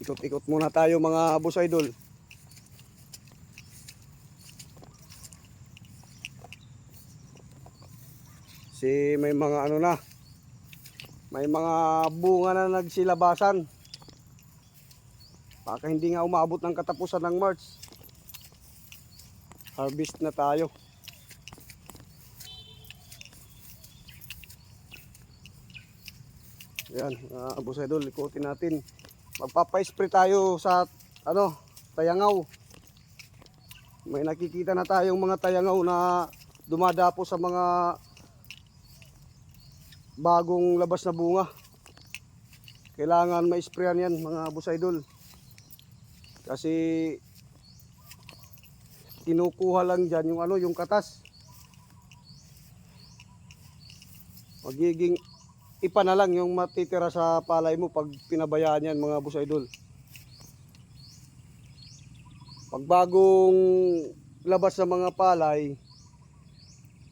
Ikot-ikot muna tayo mga boss idol. May mga ano na. May mga bunga na nagsilabasan. Baka hindi nga umabot ng katapusan ng March. Harvest na tayo. Yan, boss idol, ikutin natin. Magpapa-spray tayo sa tayangaw. May nakikita na tayong mga tayangaw na dumadapo sa mga bagong labas na bunga. Kailangan ma-sprayan yan mga boss idol. Kasi kinukuha lang dyan yung katas. Magiging ipa na lang yung matitira sa palay mo pag pinabayaan yan mga boss idol. Pag bagong labas sa mga palay,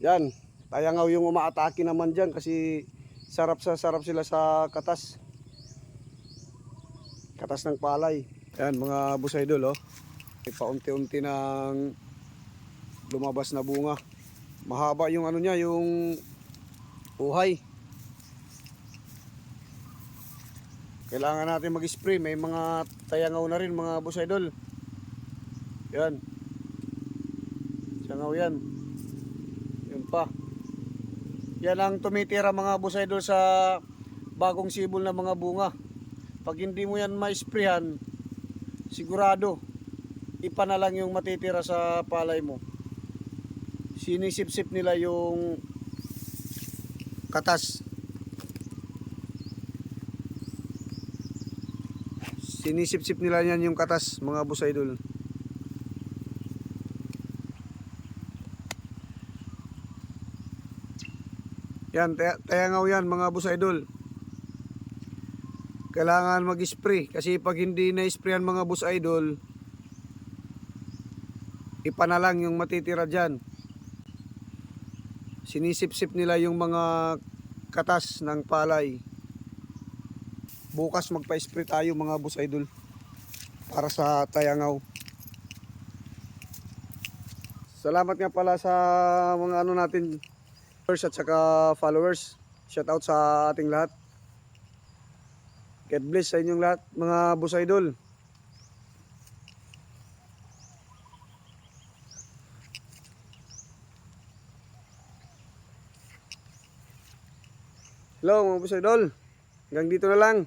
yan, tayangaw yung umaatake naman dyan kasi sarap sila sa katas ng palay. Yan mga boss idol, oh. Paunti-unti nang lumabas na bunga. Mahaba yung ano niya, yung uhay. Kailangan natin mag-spray. May mga tayangaw na rin mga boss idol. Yan. Tayangaw yan. Yun pa. Yan ang tumitira mga boss idol sa bagong sibol na mga bunga. Pag hindi mo yan ma-sprayhan, sigurado ipa na lang yung matitira sa palay mo. Sinisip-sip nila yung katas. Sinisip-sip nila yan yung katas mga boss idol. Yan, tayangaw yan mga boss idol. Kailangan mag-spray kasi pag hindi na-sprayan mga boss idol, ipa na lang yung matitira dyan. Sinisip-sip nila yung mga katas ng palay. Bukas magpa-spray tayo mga boss idol para sa tayangaw. Salamat nga pala sa mga natin at saka followers. Shout out sa ating lahat. God bless sa inyong lahat mga boss idol. Hello mga boss idol. Hanggang dito na lang.